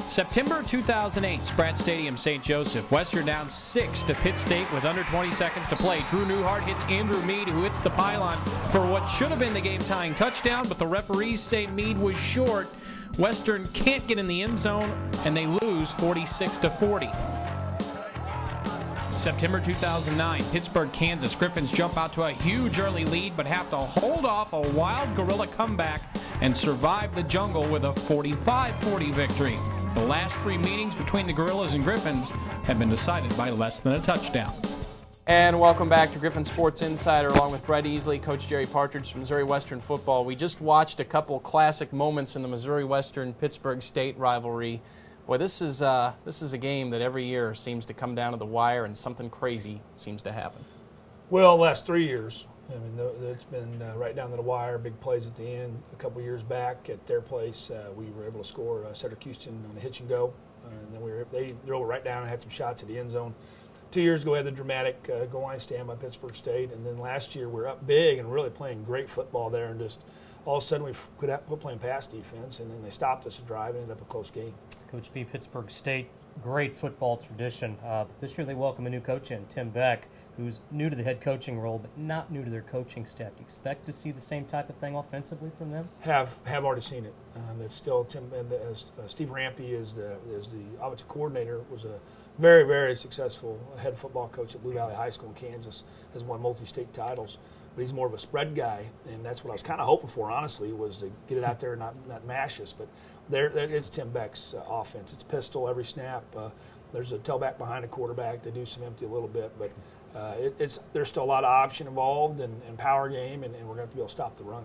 September 2008, Spratt Stadium, St. Joseph. Western down 6 to Pitt State with under 20 seconds to play. Drew Newhart hits Andrew Mead, who hits the pylon for what should have been the game-tying touchdown, but the referees say Mead was short. Western can't get in the end zone, and they lose 46-40. September 2009, Pittsburgh, Kansas. Griffins jump out to a huge early lead, but have to hold off a wild guerrilla comeback and survive the jungle with a 45-40 victory. The last 3 meetings between the Gorillas and Griffins have been decided by less than a touchdown. And welcome back to Griffin Sports Insider, along with Brett Easley, Coach Jerry Partridge from Missouri Western Football. We just watched a couple classic moments in the Missouri Western-Pittsburgh State rivalry. Boy, this is a game that every year seems to come down to the wire, and something crazy seems to happen. Well, the last 3 years, I mean, it's been right down to the wire, big plays at the end. A couple years back at their place, we were able to score Cedric Houston on a hitch and go, and then they drove it right down and had some shots at the end zone. 2 years ago, we had the dramatic goal line stand by Pittsburgh State, and then last year we were up big and really playing great football there, and just all of a sudden we quit playing pass defense, and then they stopped us a drive and ended up a close game. Coach B, Pittsburgh State, great football tradition. But this year they welcome a new coach in, Tim Beck, who's new to the head coaching role, but not new to their coaching staff. Do you expect to see the same type of thing offensively from them? Have already seen it. It's still Tim, and Steve Rampy is the offensive coordinator. Was a very, very successful head football coach at Blue Valley High School in Kansas. Has won multi-state titles, but he's more of a spread guy, and that's what I was kind of hoping for. Honestly, was to get it out there and not mash us. But it's Tim Beck's offense. It's pistol every snap. There's a tailback behind the quarterback. They do some empty a little bit, but there's still a lot of option involved and power game, and we're going to have to be able to stop the run.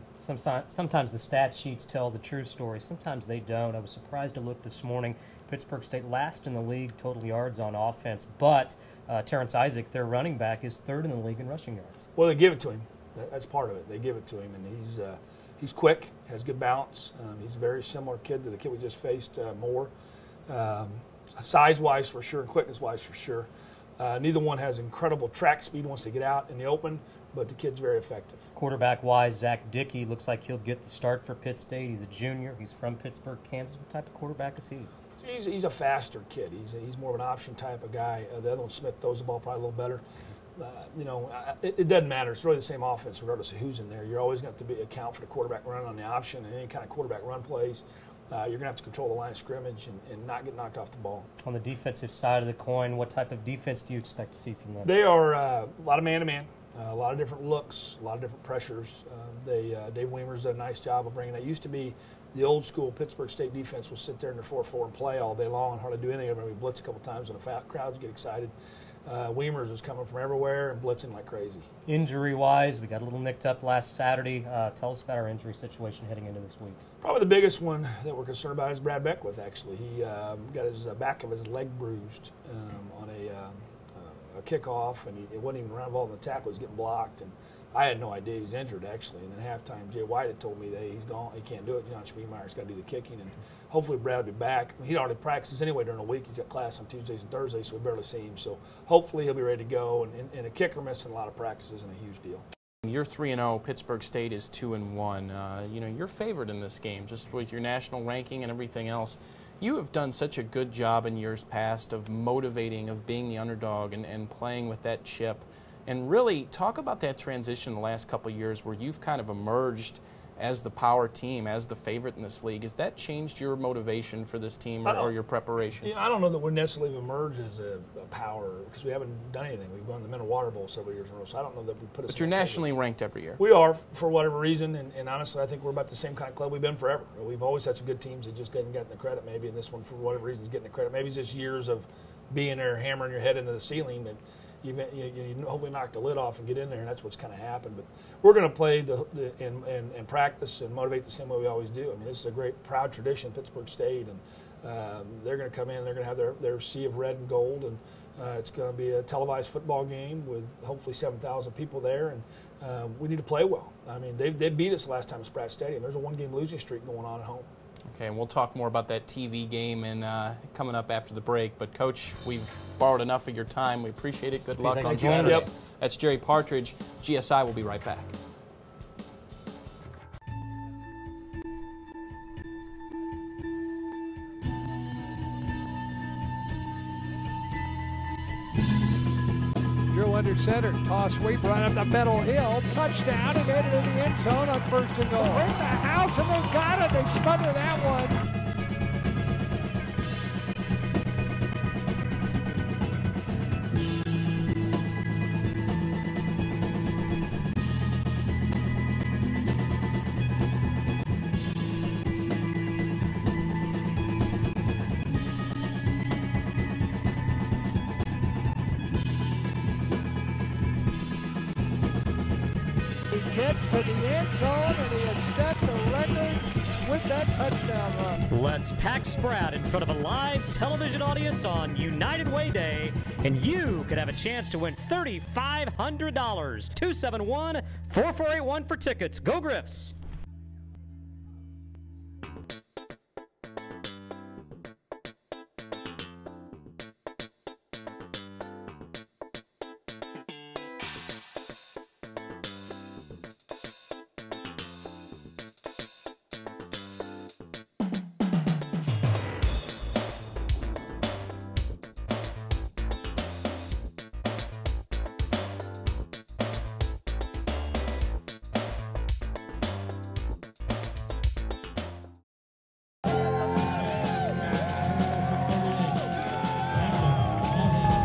Sometimes the stat sheets tell the true story. Sometimes they don't. I was surprised to look this morning. Pittsburgh State last in the league total yards on offense, but Terrence Isaac, their running back, is 3rd in the league in rushing yards. Well, they give it to him. That's part of it. They give it to him, and he's quick, has good balance. He's a very similar kid to the kid we just faced, Moore. Size-wise for sure, and quickness-wise for sure. Neither one has incredible track speed once they get out in the open, but the kid's very effective. Quarterback-wise, Zach Dickey looks like he'll get the start for Pitt State. He's a junior. He's from Pittsburgh, Kansas. What type of quarterback is he? He's a faster kid. He's more of an option type of guy. The other one, Smith, throws the ball probably a little better. It doesn't matter. It's really the same offense regardless of who's in there. You're always going to have to account for the quarterback run on the option and any kind of quarterback run plays. You're going to have to control the line of scrimmage and not get knocked off the ball. On the defensive side of the coin, what type of defense do you expect to see from them? They are a lot of man-to-man, a lot of different looks, a lot of different pressures. Dave Weimer's done a nice job of bringing that. Used to be the old school Pittsburgh State defense will sit there in their 4-4 and play all day long and hardly do anything. Maybe blitz a couple times and the crowds get excited. Weimer's was coming from everywhere and blitzing like crazy. Injury-wise, we got a little nicked up last Saturday. Tell us about our injury situation heading into this week. Probably the biggest one that we're concerned about is Brad Beckwith, actually. He got his back of his leg bruised on a kickoff, and it wasn't even involved in the tackle. He was getting blocked, and I had no idea he was injured, actually. And then halftime, Jay White had told me that he's gone. He can't do it. John Spielmeyer's got to do the kicking, and hopefully Brad will be back. He already practices anyway during the week. He's got class on Tuesdays and Thursdays, so we barely see him. So hopefully he'll be ready to go. And a kicker missing a lot of practice isn't a huge deal. You're 3-0. Pittsburgh State is 2-1. You're favored in this game, just with your national ranking and everything else. You have done such a good job in years past of motivating, of being the underdog and playing with that chip. And really talk about that transition the last couple of years where you've kind of emerged as the power team, as the favorite in this league. Has that changed your motivation for this team or your preparation? I don't know that we're necessarily emerged as a power because we haven't done anything. We've won the Mineral Water Bowl several years in a row, so I don't know that we put us. But you're nationally ranked every year. We are, for whatever reason, and honestly, I think we're about the same kind of club we've been forever. We've always had some good teams that just didn't get the credit, maybe, and this one, for whatever reason, is getting the credit. Maybe it's just years of being there, hammering your head into the ceiling, and you hopefully knock the lid off and get in there, and that's what's kind of happened. But we're going to play and practice and motivate the same way we always do. I mean, this is a great, proud tradition, Pittsburgh State, and they're going to come in, they're going to have their sea of red and gold, and it's going to be a televised football game with hopefully 7,000 people there, and we need to play well. I mean, they beat us last time at Spratt Stadium. There's a one-game losing streak going on at home. Okay, and we'll talk more about that TV game and coming up after the break. But, Coach, we've borrowed enough of your time. We appreciate it. Good luck on Saturday. Yep. That's Jerry Partridge. GSI will be right back. under center. Toss sweep right up the middle hill. Touchdown. He made it in the end zone on 1st and goal. In the house, and they got it. They smother that one. Get to the end zone, and he has set the record with that touchdown run. Let's pack Spratt in front of a live television audience on United Way Day, and you could have a chance to win $3,500. 271-4481 for tickets. Go Griffs!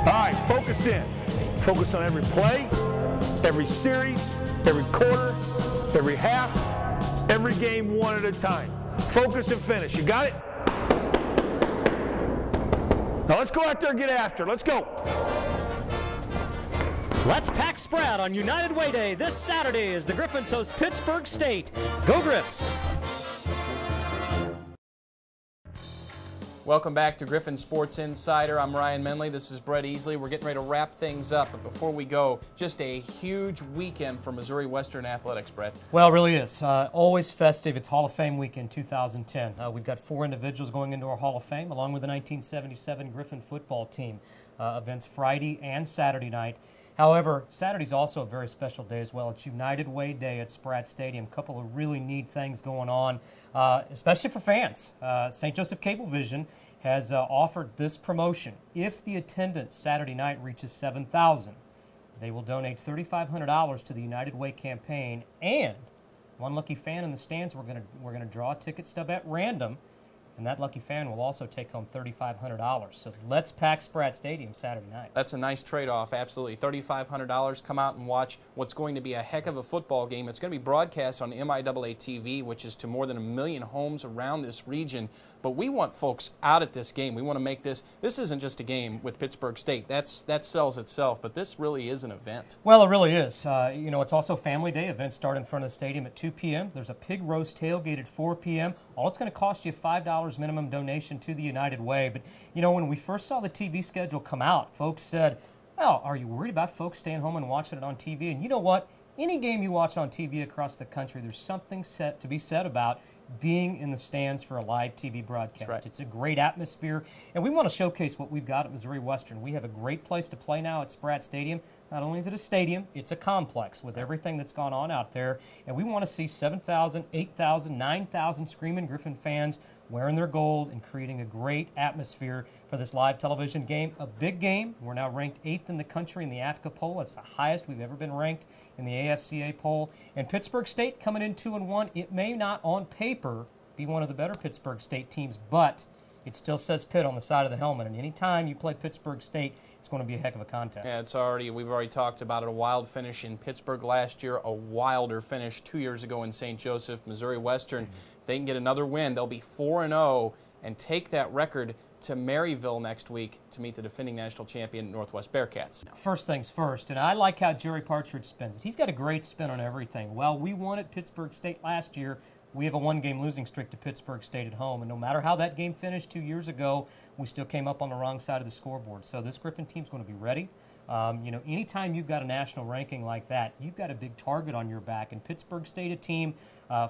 All right, focus in. Focus on every play, every series, every quarter, every half, every game one at a time. Focus and finish. You got it? Now let's go out there and get after it. Let's go. Let's pack Spratt on United Way Day this Saturday as the Griffins host Pittsburg State. Go Griffs! Welcome back to Griffin Sports Insider. I'm Ryan Menley. This is Brett Easley. We're getting ready to wrap things up, but before we go, just a huge weekend for Missouri Western Athletics, Brett. Well, it really is. Always festive. It's Hall of Fame weekend 2010. We've got 4 individuals going into our Hall of Fame, along with the 1977 Griffin football team. Events Friday and Saturday night. However, Saturday's also a very special day as well. It's United Way Day at Spratt Stadium. A couple of really neat things going on, especially for fans. St. Joseph Cablevision has offered this promotion. If the attendance Saturday night reaches 7,000, they will donate $3,500 to the United Way campaign. And one lucky fan in the stands, we're gonna draw a ticket stub at random. And that lucky fan will also take home $3,500. So let's pack Spratt Stadium Saturday night. That's a nice trade-off, absolutely. $3,500. Come out and watch what's going to be a heck of a football game. It's going to be broadcast on MIAA TV, which is to more than 1 million homes around this region. But we want folks out at this game. We want to make this isn't just a game with Pittsburg State. That sells itself, but this really is an event. Well, it really is. You know, it's also Family Day. Events start in front of the stadium at 2 p.m. There's a pig roast tailgate at 4 p.m. All it's going to cost you $5 minimum donation to the United Way. But, you know, when we first saw the TV schedule come out, folks said, well, are you worried about folks staying home and watching it on TV? And you know what? Any game you watch on TV across the country, there's something to be said about being in the stands for a live TV broadcast. Right. It's a great atmosphere, and we want to showcase what we've got at Missouri Western. We have a great place to play now at Spratt Stadium. Not only is it a stadium, it's a complex with everything that's gone on out there, and we want to see 7,000, 8,000, 9,000 Screaming Griffin fans wearing their gold and creating a great atmosphere for this live television game. A big game. We're now ranked 8th in the country in the AFCA poll. It's the highest we've ever been ranked in the AFCA poll. And Pittsburg State coming in 2-1. It may not on paper be one of the better Pittsburg State teams, but it still says Pitt on the side of the helmet. And any time you play Pittsburg State, it's going to be a heck of a contest. Yeah, we've already talked about it. A wild finish in Pittsburgh last year, a wilder finish 2 years ago in St. Joseph. Missouri Western, if they can get another win, they'll be 4-0 and take that record to Maryville next week to meet the defending national champion Northwest Bearcats. First things first, and I like how Jerry Partridge spins it. He's got a great spin on everything. Well, we won at Pittsburg State last year. We have a 1-game losing streak to Pittsburg State at home, and no matter how that game finished 2 years ago, we still came up on the wrong side of the scoreboard. So this Griffin team's going to be ready. You know, anytime you've got a national ranking like that, you've got a big target on your back. And Pittsburg State, a team,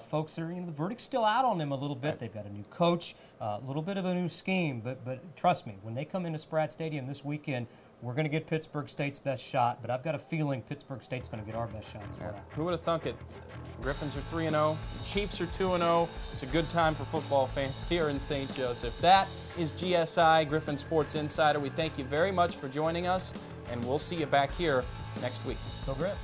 folks are, you know, the verdict's still out on them a little bit. They've got a new coach, a little bit of a new scheme. But trust me, when they come into Spratt Stadium this weekend, we're going to get Pittsburg State's best shot. But I've got a feeling Pittsburg State's going to get our best shot as well. Yeah. Who would have thunk it? Griffins are 3-0. The Chiefs are 2-0. It's a good time for football fans here in St. Joseph. That is GSI, Griffin Sports Insider. We thank you very much for joining us, and we'll see you back here next week. Go Grips.